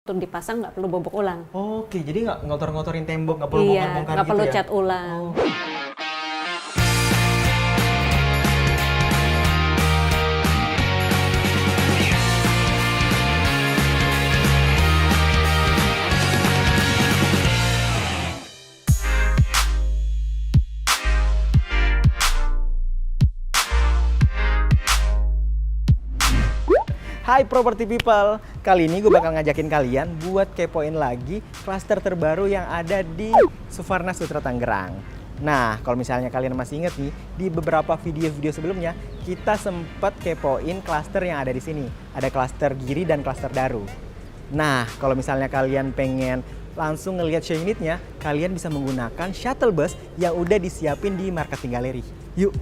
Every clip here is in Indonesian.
untuk dipasang nggak perlu bobok ulang. Oke, jadi nggak ngotor-ngotorin tembok, nggak perlu Iya, bongkar-bongkar nggak gitu perlu ya? cat ulang. Oh. Hai Property People, kali ini gue bakal ngajakin kalian buat kepoin lagi klaster terbaru yang ada di Suvarna Sutra Tangerang. Nah, kalau misalnya kalian masih inget nih, di beberapa video-video sebelumnya kita sempat kepoin klaster yang ada di sini. Ada klaster Giri dan klaster Daru. Nah, kalau misalnya kalian pengen langsung ngelihat show unitnya, kalian bisa menggunakan shuttle bus yang udah disiapin di marketing gallery. Yuk!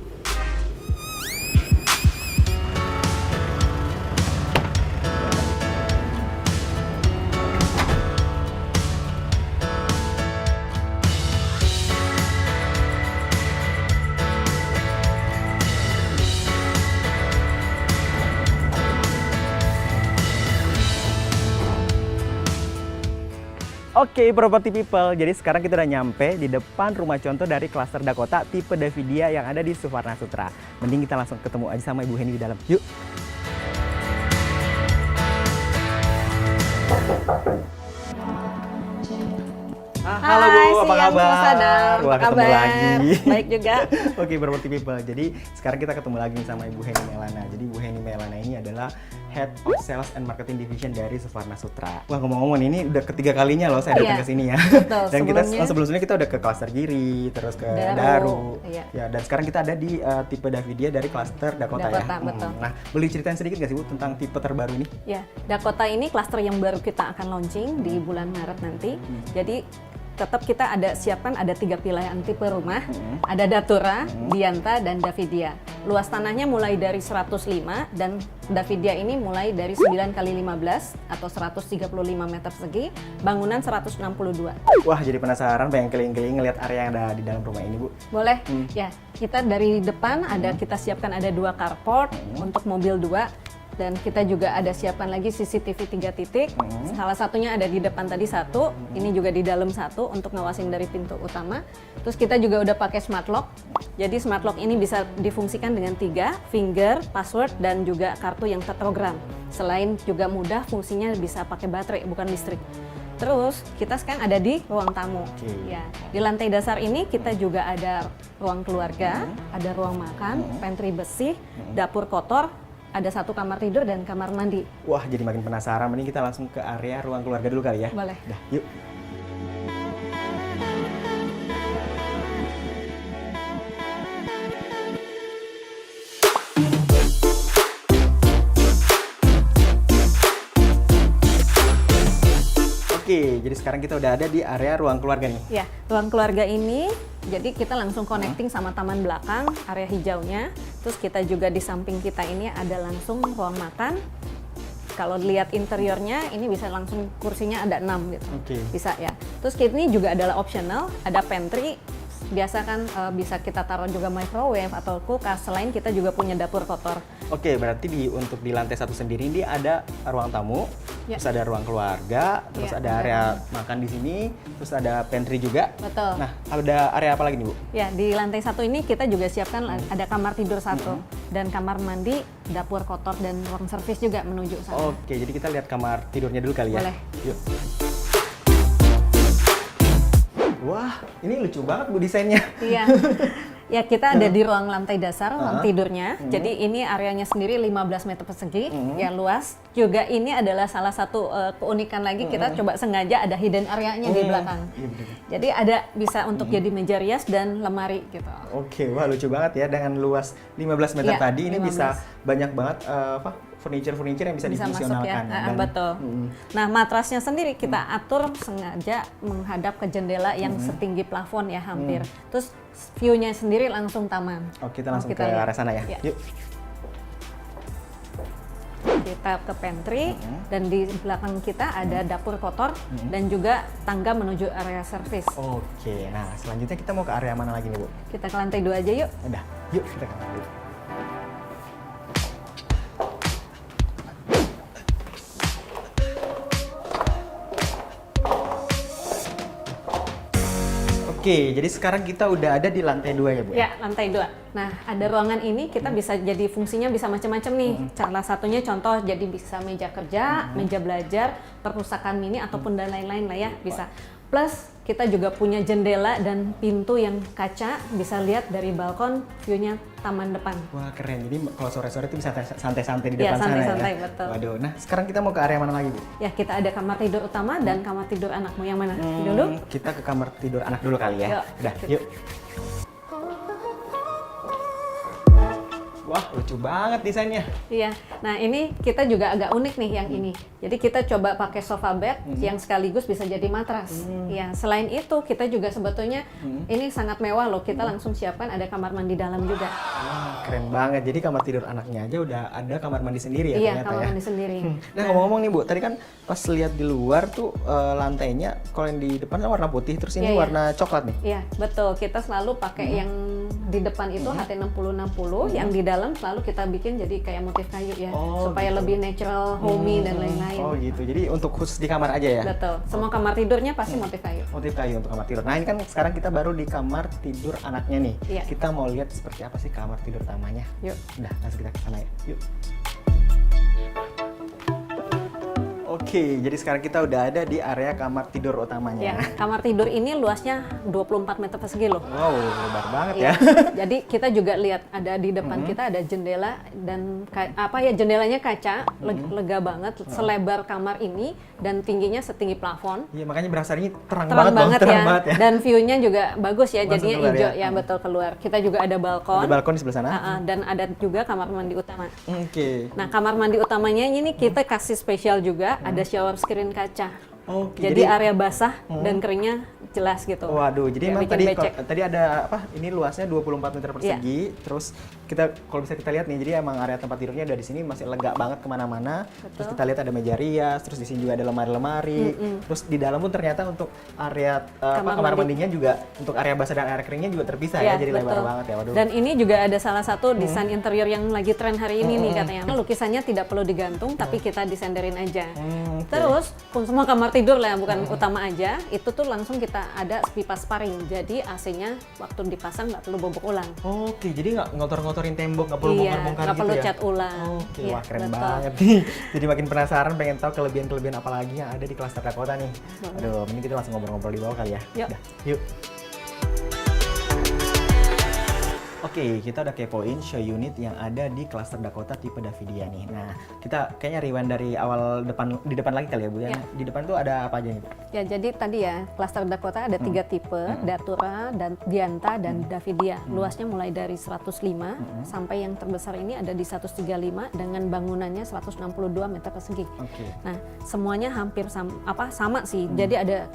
Oke, Property People. Jadi sekarang kita udah nyampe di depan rumah contoh dari klaster Dakota tipe Davidia yang ada di Suvarna Sutra. Mending kita langsung ketemu aja sama Ibu Heni di dalam. Yuk. Halo Bu, apa kabar? Sadam. Wah, Apa ketemu kabar? lagi. Baik juga. Oke, Property People. Jadi sekarang kita ketemu lagi sama Ibu Heni Melana. Jadi Ibu Heni Melana ini adalah Head of Sales and Marketing Division dari Suvarna Sutra. Wah, ngomong-ngomong ini udah ketiga kalinya loh saya datang ke sini ya. Betul, Dan kita sebelumnya kita udah ke klaster Giri, terus ke Daru. Daru. Iya. Ya, dan sekarang kita ada di tipe Davidia dari klaster Dakota ya. Dakota, betul. Nah, boleh ceritain sedikit nggak sih Bu tentang tipe terbaru ini? Ya, Dakota ini klaster yang baru kita akan launching di bulan Maret nanti. Jadi tetap kita siapkan ada 3 pilihan tipe rumah, ada Datura, Dianta, dan Davidia. Luas tanahnya mulai dari 105 dan Davidia ini mulai dari 9 kali 15 atau 135 meter persegi, bangunan 162. Wah, jadi penasaran pengen keliling-keliling ngeliat area yang ada di dalam rumah ini Bu. Boleh? Ya, kita dari depan kita siapkan ada 2 carport untuk mobil 2. Dan kita juga ada siapkan lagi CCTV 3 titik. Salah satunya ada di depan tadi 1, ini juga di dalam 1 untuk ngawasin dari pintu utama. Terus kita juga udah pakai smart lock. Jadi smart lock ini bisa difungsikan dengan 3, finger, password, dan juga kartu yang tetrogram. Selain juga mudah, fungsinya bisa pakai baterai, bukan listrik. Terus kita sekarang ada di ruang tamu. Ya, di lantai dasar ini kita juga ada ruang keluarga, ada ruang makan, pantry bersih, dapur kotor, ada 1 kamar tidur dan kamar mandi. Wah, jadi makin penasaran. Mending kita langsung ke area ruang keluarga dulu kali ya. Boleh. Dah, yuk. Oke, jadi sekarang kita udah ada di area ruang keluarga nih. Ya, ruang keluarga ini, jadi kita langsung connecting sama taman belakang, area hijaunya. Terus kita juga di samping kita ini ada langsung ruang makan. Kalau lihat interiornya, ini bisa langsung kursinya ada 6 gitu. Oke. Bisa ya. Terus ini juga adalah optional, ada pantry. Biasa kan bisa kita taruh juga microwave atau kulkas. Selain kita juga punya dapur kotor. Oke, berarti untuk di lantai 1 sendiri ini ada ruang tamu, Ya. terus ada ruang keluarga, terus Ya, ada area makan di sini, terus ada pantry juga. Betul. Nah, ada area apa lagi nih Bu? Ya, di lantai 1 ini kita juga siapkan ada kamar tidur 1 dan kamar mandi, dapur kotor, dan ruang servis juga menuju sana. Oke, jadi kita lihat kamar tidurnya dulu kali ya. Boleh. Yuk. Wah, ini lucu banget Bu desainnya. Iya. Ya, kita ada di ruang lantai dasar, ruang tidurnya. Jadi ini areanya sendiri 15 meter persegi, ya luas. Juga ini adalah salah satu keunikan lagi, kita coba sengaja ada hidden area-nya di belakang. Iya, bener. Jadi ada bisa untuk jadi meja rias dan lemari gitu. Oke, wah lucu banget ya dengan luas 15 meter Iya, tadi ini 15. bisa banyak banget furniture yang bisa Bisa masuk difungsionalkan. ya, betul. Nah, matrasnya sendiri kita atur sengaja menghadap ke jendela yang setinggi plafon ya hampir. Terus view-nya sendiri langsung taman. Oke, kita langsung ke lihat. arah sana ya. Ya. Yuk. Kita ke pantry dan di belakang kita ada dapur kotor dan juga tangga menuju area servis. Oke, nah selanjutnya kita mau ke area mana lagi nih Bu? Kita ke lantai 2 aja yuk. Udah, yuk kita ke lantai 2. Oke, jadi sekarang kita udah ada di lantai 2 ya Bu? Ya, lantai 2. Nah, ada ruangan ini kita bisa jadi fungsinya bisa macam-macam nih. Salah satunya contoh jadi bisa meja kerja, meja belajar, perpustakaan mini ataupun dan lain-lain lah ya, bisa. Plus kita juga punya jendela dan pintu yang kaca, bisa lihat dari balkon view-nya taman depan. Wah keren, jadi kalau sore-sore itu bisa santai-santai di Iya, depan sana santai-santai, ya? betul. Waduh, nah sekarang kita mau ke area mana lagi Bu? Ya, kita ada kamar tidur utama dan kamar tidur anakmu yang mana? Dulu? Kita ke kamar tidur anak dulu kali ya. Yuk. Udah, yuk. Wah, lucu banget desainnya. Iya, nah ini kita juga agak unik nih yang ini. Jadi kita coba pakai sofa bed yang sekaligus bisa jadi matras. Ya, selain itu kita juga sebetulnya ini sangat mewah loh. Kita langsung siapkan ada kamar mandi dalam juga. Wah, keren banget. Jadi kamar tidur anaknya aja udah ada kamar mandi sendiri ya Iya, ternyata kamar ya. mandi sendiri. Nah ngomong-ngomong nih Bu, tadi kan pas lihat di luar tuh lantainya, kalau yang di depan kan warna putih, terus ini Iya, iya. warna coklat nih. Iya, betul. Kita selalu pakai yang di depan itu HT6060, yang di dalam selalu kita bikin jadi kayak motif kayu ya, Oh, supaya gitu. lebih natural, homey dan lain-lain. Oh gitu, jadi untuk khusus di kamar aja ya? Betul. Semua kamar tidurnya pasti motif kayu. Motif kayu untuk kamar tidur. Nah ini kan sekarang kita baru di kamar tidur anaknya nih. Iya. Kita mau lihat seperti apa sih kamar tidur utamanya. Yuk. Udah, langsung kita ke sana ya. Yuk. Oke, jadi sekarang kita udah ada di area kamar tidur utamanya. Ya, kamar tidur ini luasnya 24 meter persegi loh. Wow, lebar banget Iya. ya. Jadi kita juga lihat ada di depan kita ada jendela dan jendelanya kaca, lega banget, selebar kamar ini dan tingginya setinggi plafon. Iya, makanya berasa ini terang Terang banget loh, banget terang ya. banget ya. Dan view-nya juga bagus ya, Langsung jadinya keluar hijau ya. ya, betul keluar. Kita juga ada balkon. Ada balkon di sebelah sana. Dan ada juga kamar mandi utama. Oke. Nah, kamar mandi utamanya ini kita kasih spesial juga, ada shower screen kaca. Oke, Jadi area basah dan keringnya jelas gitu. Waduh, jadi Nggak emang bikin tadi becek. tadi ada apa? Ini luasnya 24 meter persegi. Terus kita kalau bisa kita lihat nih, jadi emang area tempat tidurnya dari sini masih lega banget kemana-mana. Terus kita lihat ada meja rias, terus di sini juga ada lemari-lemari. Terus di dalam pun ternyata untuk area kamar mandinya juga untuk area basah dan area keringnya juga terpisah ya, jadi lebar betul. banget ya. Waduh. Dan ini juga ada salah satu desain interior yang lagi tren hari ini nih katanya. Lukisannya tidak perlu digantung, tapi kita desainderin aja. Oke. Terus pun semua kamar tidur lah, bukan utama aja, itu tuh langsung kita ada pipa sparring. Jadi AC-nya waktu dipasang nggak perlu bobok ulang. Oke, jadi nggak ngotor-ngotorin tembok, nggak perlu bongkar-bongkar nggak gitu perlu ya? cat ulang. Oke, Iya, wah keren betul. banget nih. Jadi makin penasaran, pengen tahu kelebihan-kelebihan apa lagi yang ada di Cluster Dakota nih. Aduh, mending kita langsung ngobrol-ngobrol di bawah kali ya. Yuk. Udah, yuk. Oke, kita udah kepoin show unit yang ada di Cluster Dakota tipe Davidia nih. Nah, kita kayaknya rewind dari awal di depan lagi kali ya Bu. Yang di depan tuh ada apa aja nih Bu? Ya, jadi tadi ya, Cluster Dakota ada 3 tipe, Datura, dan Dianta, dan Davidia. Luasnya mulai dari 105 sampai yang terbesar ini ada di 135 dengan bangunannya 162 meter persegi. Oke. Nah, semuanya hampir sama sih. Jadi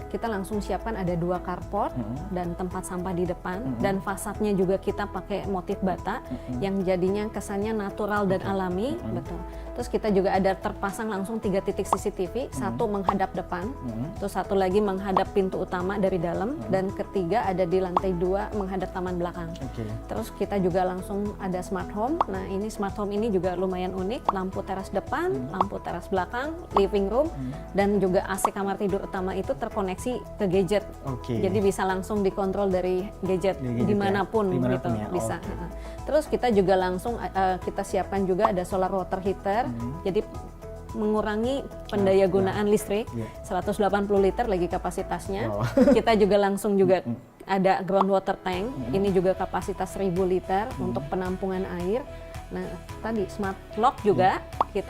kita langsung siapkan ada 2 carport dan tempat sampah di depan, dan fasadnya juga kita pakai motif bata yang jadinya kesannya natural dan alami, betul. Terus kita juga ada terpasang langsung 3 titik CCTV, satu menghadap depan, terus satu lagi menghadap pintu utama dari dalam, dan ketiga ada di lantai 2 menghadap taman belakang. Oke. Terus kita juga langsung ada smart home. Nah, ini smart home ini juga lumayan unik, lampu teras depan, lampu teras belakang, living room, dan juga AC kamar tidur utama itu terkoneksi ke gadget. Oke. Jadi bisa langsung dikontrol dari gadget, Dari gadget ya? dimanapun gitu Dimanapun ya? bisa. Oke. Terus kita juga langsung kita siapkan juga ada solar water heater. Jadi mengurangi pendaya gunaan listrik, Iya. 180 liter lagi kapasitasnya. Wow. Kita juga langsung juga ada groundwater tank, ini juga kapasitas 1000 liter untuk penampungan air. Nah, tadi smart lock juga,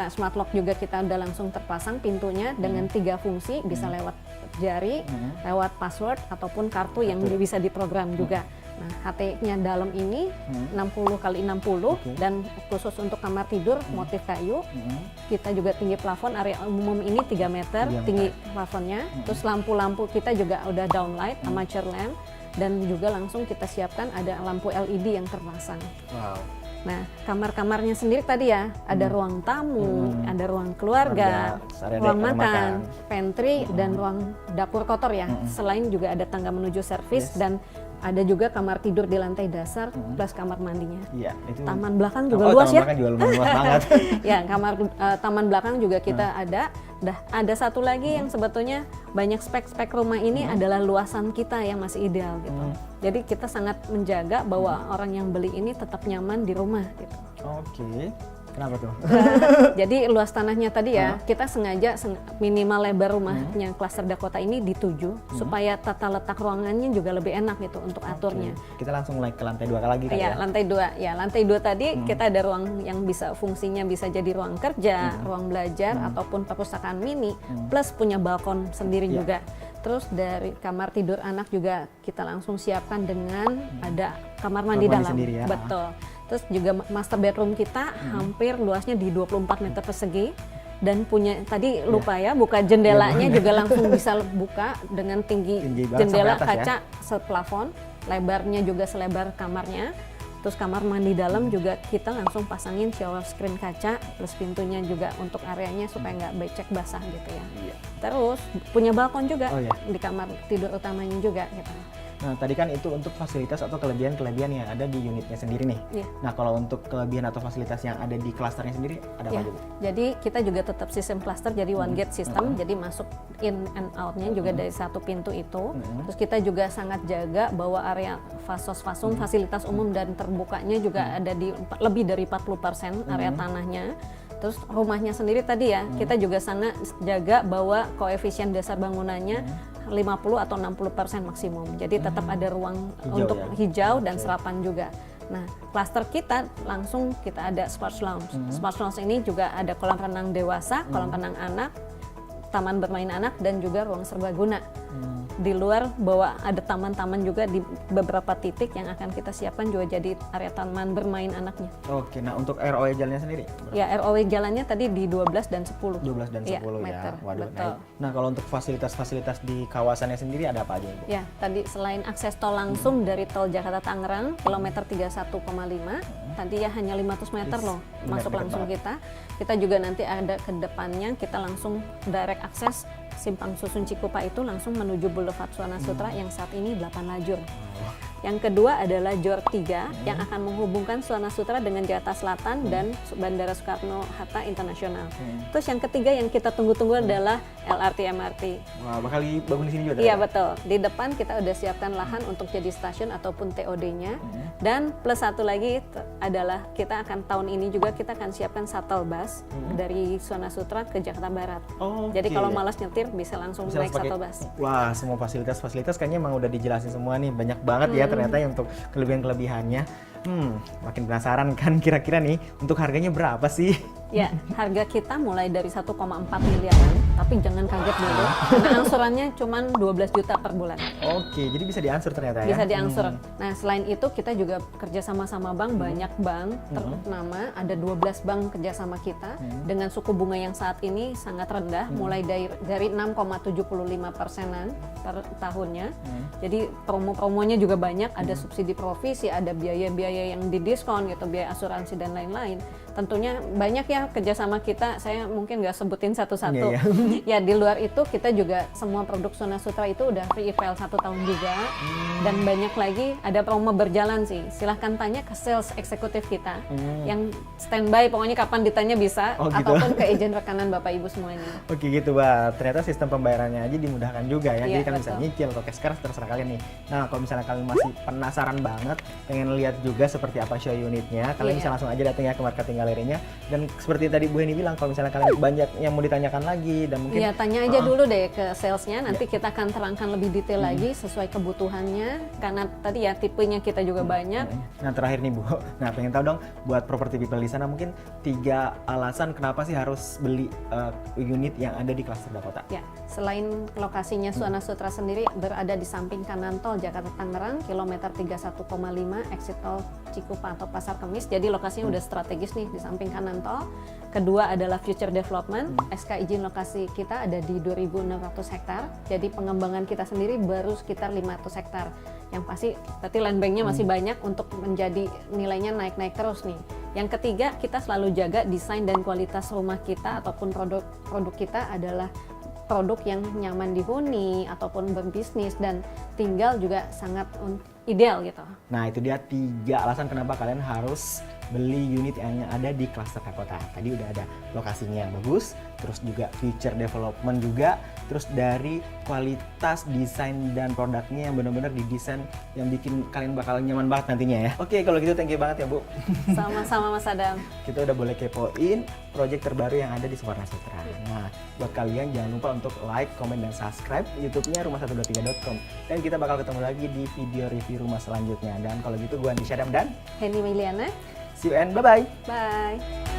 smart lock juga kita udah langsung terpasang pintunya dengan 3 fungsi, bisa lewat jari, lewat password ataupun kartu yang bisa diprogram juga. Nah, HT-nya dalam ini 60 x 60 dan khusus untuk kamar tidur motif kayu. Kita juga tinggi plafon, area umum ini 3 meter tinggi plafonnya. Terus lampu-lampu kita juga udah downlight, amateur lamp, dan juga langsung kita siapkan ada lampu LED yang terpasang. Wow. Nah, kamar-kamarnya sendiri tadi ya, ada ruang tamu, ada ruang keluarga, Area ruang makan. makan, pantry, dan ruang dapur kotor ya. Selain juga ada tangga menuju servis dan Ada juga kamar tidur di lantai dasar plus kamar mandinya. Iya, itu. Taman belakang juga luas ya. Taman belakang juga luas banget. Ya, taman belakang juga kita ada. Ada satu lagi yang sebetulnya banyak spek-spek rumah ini adalah luasan kita yang masih ideal gitu. Jadi kita sangat menjaga bahwa orang yang beli ini tetap nyaman di rumah gitu. Oke. Kenapa tuh? Jadi luas tanahnya tadi ya, kita sengaja minimal lebar rumahnya klaster Dakota ini di 7 supaya tata letak ruangannya juga lebih enak gitu untuk aturnya. Kita langsung naik ke lantai 2 lagi kali ya? Lantai 2. Ya, lantai 2 tadi kita ada ruang yang bisa fungsinya bisa jadi ruang kerja, ruang belajar ataupun perpustakaan mini, plus punya balkon sendiri juga. Terus dari kamar tidur anak juga kita langsung siapkan dengan ada kamar mandi dalam. Sendiri ya. Betul. Terus juga master bedroom kita hampir luasnya di 24 meter persegi dan punya tadi lupa ya buka jendelanya juga langsung bisa buka dengan tinggi jendela kaca seplafon, lebarnya juga selebar kamarnya. Terus kamar mandi dalam juga kita langsung pasangin shower screen kaca, plus pintunya juga untuk areanya supaya nggak becek basah gitu ya. Terus punya balkon juga di kamar tidur utamanya juga gitu. Nah, tadi kan itu untuk fasilitas atau kelebihan-kelebihan yang ada di unitnya sendiri nih. Nah, kalau untuk kelebihan atau fasilitas yang ada di klasternya sendiri, ada apa aja? Jadi kita juga tetap sistem cluster, jadi one gate system, jadi masuk in and out-nya juga dari satu pintu itu. Terus kita juga sangat jaga bahwa area fasos-fasum, fasilitas umum dan terbukanya juga ada di lebih dari 40% area tanahnya. Terus rumahnya sendiri tadi ya, kita juga sangat jaga bahwa koefisien dasar bangunannya 50 atau 60% maksimum. Jadi tetap ada ruang untuk hijau dan serapan juga. Nah, klaster kita langsung kita ada sports lounge. Sports lounge ini juga ada kolam renang dewasa, kolam renang anak, taman bermain anak dan juga ruang serbaguna. Di luar bahwa ada taman-taman juga di beberapa titik yang akan kita siapkan juga jadi area taman bermain anaknya. Oke, nah untuk ROW jalannya sendiri? Ya, ROW jalannya tadi di 12 dan 10. 12 dan 10 ya, meter. Waduh. Betul. Nah, kalau untuk fasilitas-fasilitas di kawasannya sendiri ada apa aja, Ibu? Ya, tadi selain akses tol langsung dari tol Jakarta Tangerang, kilometer 31,5, tadi ya hanya 500 meter loh masuk langsung kita. Kita juga nanti ada ke depannya, kita langsung direct akses Simpang Susun Cikupa itu langsung menuju Boulevard Suwana Sutra yang saat ini 8 lajur. Yang kedua adalah JOR 3 yang akan menghubungkan Suwana Sutra dengan Jakarta Selatan dan Bandara Soekarno-Hatta Internasional. Terus yang ketiga yang kita tunggu-tunggu adalah LRT-MRT. Wah, bakal dibangun di sini juga? Iya betul. Di depan kita udah siapkan lahan untuk jadi stasiun ataupun TOD-nya. Dan plus satu lagi adalah kita akan tahun ini juga kita akan siapkan shuttle bus dari Suwana Sutra ke Jakarta Barat. Jadi kalau malas nyetir bisa langsung naik shuttle bus. Wah, semua fasilitas-fasilitas kayaknya emang udah dijelasin semua nih. Banyak banget ya ternyata yang untuk kelebihan-kelebihannya. Makin penasaran kan kira-kira nih untuk harganya berapa sih? Ya, harga kita mulai dari 1,4 miliaran, tapi jangan kaget dulu, karena angsurannya cuma 12 juta per bulan. Oke, jadi bisa diangsur ternyata ya? Bisa diangsur. Nah, selain itu kita juga kerja sama bank, banyak bank ternama, ada 12 bank kerjasama kita, dengan suku bunga yang saat ini sangat rendah, mulai dari 6,75%-an per tahunnya. Jadi promo-promonya juga banyak, ada subsidi provisi, ada biaya-biaya yang didiskon gitu, biaya asuransi dan lain-lain. Tentunya banyak ya kerjasama kita, saya mungkin nggak sebutin satu-satu. Ya di luar itu kita juga semua produk Suwana Sutra itu udah free trial 1 tahun juga. Dan banyak lagi ada promo berjalan sih. Silahkan tanya ke sales eksekutif kita yang standby, pokoknya kapan ditanya bisa, ataupun ke agent rekanan Bapak Ibu semuanya. Oke gitu, Mbak. Ternyata sistem pembayarannya aja dimudahkan juga ya. Jadi kalian bisa nyicil atau cash cash terserah kalian nih. Nah, kalau misalnya kalian masih penasaran banget, pengen lihat juga seperti apa show unitnya, kalian bisa langsung aja datang ya ke marketing galerinya. Dan seperti tadi Bu Heni bilang, kalau misalnya kalian banyak yang mau ditanyakan lagi dan mungkin tanya aja dulu deh ke salesnya, nanti kita akan terangkan lebih detail lagi sesuai kebutuhannya, karena tadi ya tipenya kita juga banyak. Nah, terakhir nih Bu, nah pengen tahu dong buat property people di sana mungkin 3 alasan kenapa sih harus beli unit yang ada di klaster Dakota. Ya, selain lokasinya Suwana Sutra sendiri berada di samping kanan tol Jakarta Tangerang, kilometer 31,5 exit tol Cikupa atau Pasar Kemis. Jadi lokasinya udah strategis nih di samping kanan tol. Kedua adalah future development. SK izin lokasi kita ada di 2.600 hektar. Jadi pengembangan kita sendiri baru sekitar 500 hektar. Yang pasti berarti land banknya masih banyak untuk menjadi nilainya naik-naik terus nih. Yang ketiga, kita selalu jaga desain dan kualitas rumah kita ataupun produk kita adalah produk yang nyaman dihuni ataupun berbisnis dan tinggal juga sangat ideal gitu. Nah, itu dia 3 alasan kenapa kalian harus beli unit yang ada di klaster Kakota. Tadi udah ada lokasinya yang bagus, terus juga feature development juga, terus dari kualitas desain dan produknya yang benar-benar didesain yang bikin kalian bakal nyaman banget nantinya ya. Oke, kalau gitu thank you banget ya Bu. Sama-sama Mas Adam. Kita udah boleh kepoin project terbaru yang ada di Sufarna Sutra. Nah, buat kalian jangan lupa untuk like, comment, dan subscribe YouTube-nya rumah123.com. Dan kita bakal ketemu lagi di video review rumah selanjutnya. Dan kalau gitu gue Andi Syadam dan Henny Miliana. see you and bye-bye. Bye.